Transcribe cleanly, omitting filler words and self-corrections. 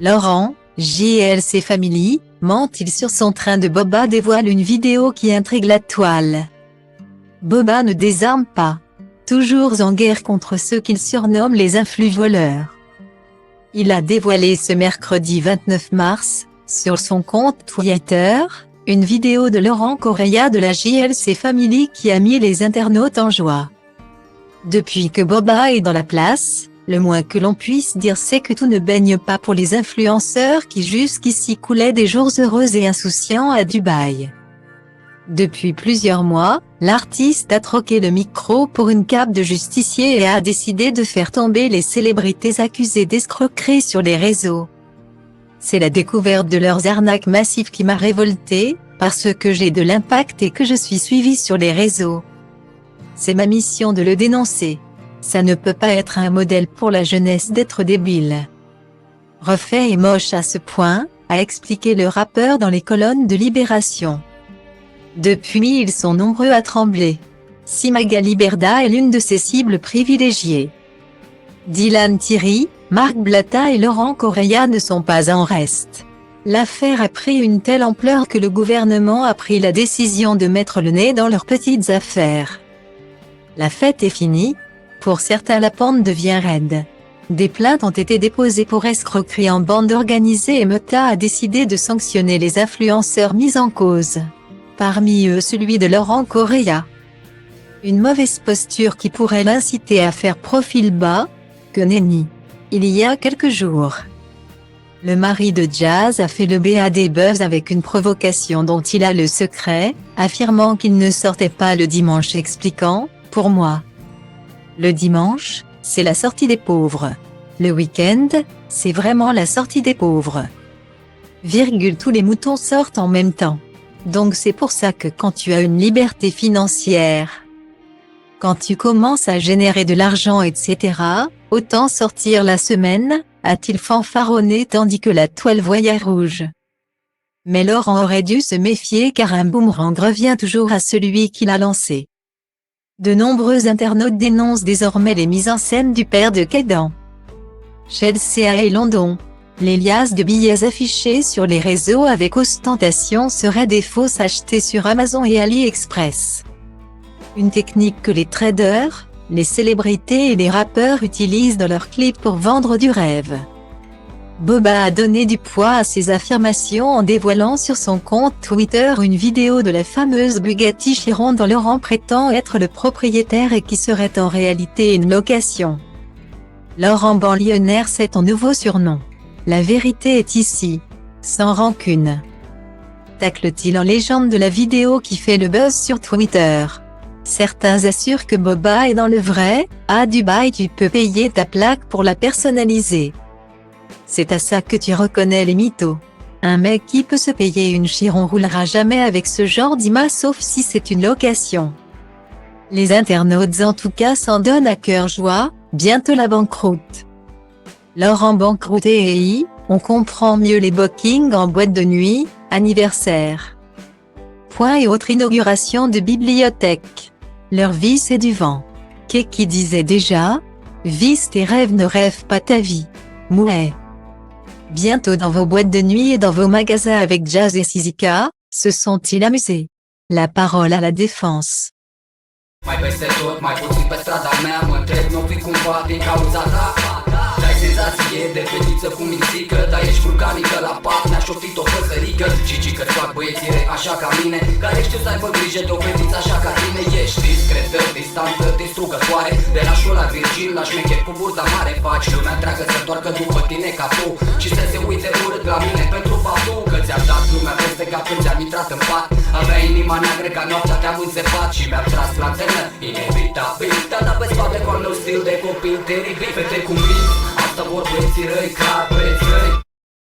Laurent, JLC Family, ment-il sur son train de Boba dévoile une vidéo qui intrigue la toile. Boba ne désarme pas. Toujours en guerre contre ceux qu'il surnomme les influx-voleurs. Il a dévoilé ce mercredi 29 mars, sur son compte Twitter, une vidéo de Laurent Correia de la JLC Family qui a mis les internautes en joie. Depuis que Boba est dans la place, le moins que l'on puisse dire c'est que tout ne baigne pas pour les influenceurs qui jusqu'ici coulaient des jours heureux et insouciants à Dubaï. Depuis plusieurs mois, l'artiste a troqué le micro pour une cape de justicier et a décidé de faire tomber les célébrités accusées d'escroquerie sur les réseaux. C'est la découverte de leurs arnaques massives qui m'a révolté, parce que j'ai de l'impact et que je suis suivi sur les réseaux. C'est ma mission de le dénoncer. Ça ne peut pas être un modèle pour la jeunesse d'être débile. Refait et moche à ce point, a expliqué le rappeur dans les colonnes de Libération. Depuis ils sont nombreux à trembler. Si Magali Berda est l'une de ses cibles privilégiées. Dylan Thierry, Marc Blatta et Laurent Correia ne sont pas en reste. L'affaire a pris une telle ampleur que le gouvernement a pris la décision de mettre le nez dans leurs petites affaires. La fête est finie. Pour certains la pente devient raide. Des plaintes ont été déposées pour escroquerie en bande organisée et Meta a décidé de sanctionner les influenceurs mis en cause. Parmi eux celui de Laurent Correia. Une mauvaise posture qui pourrait l'inciter à faire profil bas, que nenni. Il y a quelques jours. Le mari de Jazz a fait le BAD buzz avec une provocation dont il a le secret, affirmant qu'il ne sortait pas le dimanche expliquant, pour moi. Le dimanche, c'est la sortie des pauvres. Le week-end, c'est vraiment la sortie des pauvres. Tous les moutons sortent en même temps. Donc c'est pour ça que quand tu as une liberté financière, quand tu commences à générer de l'argent etc., autant sortir la semaine, a-t-il fanfaronné tandis que la toile voyait rouge. Mais Laurent aurait dû se méfier car un boomerang revient toujours à celui qui l'a lancé. De nombreux internautes dénoncent désormais les mises en scène du père de Kedan. Chelsea et London. Les liasses de billets affichés sur les réseaux avec ostentation seraient des fausses achetées sur Amazon et AliExpress. Une technique que les traders, les célébrités et les rappeurs utilisent dans leurs clips pour vendre du rêve. Boba a donné du poids à ses affirmations en dévoilant sur son compte Twitter une vidéo de la fameuse Bugatti Chiron dont Laurent prétend être le propriétaire et qui serait en réalité une location. Laurent Banlieusnaire, c'est ton nouveau surnom. La vérité est ici. Sans rancune. Tacle-t-il en légende de la vidéo qui fait le buzz sur Twitter. Certains assurent que Boba est dans le vrai, à Dubaï tu peux payer ta plaque pour la personnaliser. C'est à ça que tu reconnais les mythos. Un mec qui peut se payer une Chiron roulera jamais avec ce genre d'image sauf si c'est une location. Les internautes en tout cas s'en donnent à cœur joie, bientôt la banqueroute. Laurent banquerouté et on comprend mieux les bookings en boîte de nuit, anniversaire. Point et autres inaugurations de bibliothèques. Leur vie c'est du vent. Qui disait déjà, vise tes rêves ne rêve pas ta vie. Mouais. Bientôt dans vos boîtes de nuit et dans vos magasins avec Jazz et Sizika, se sont-ils amusés? La parole à la défense. Mai peste tot, mai puțin pe strada mea, mă întreb, n-o fi cumva din cauza ta. Dai senzație de fetiță cu mințică, dar ești vulcanică la pat, mi-a șoptit o păsărică. Cici că-ți fac băiețire așa ca mine, care știu să aibă grijă de o fetiță așa ca tine. Ești discretă, distantă, distrugătoare, de la șola virgin la șmecher cu burta mare. Faci lumea întreagă să doarcă după tine ca tu și să se uite urât la mine pentru faptul că ți-am dat lumea peste cap când ți-am intrat în pat. Avea inima neagră ca noaptea te-am înțepat și mi-am tras lanternă inevitabil. Te-a dat pe spate cu al meu stil de copil teribil. Fete cu mine, asta vor băieții răi clar.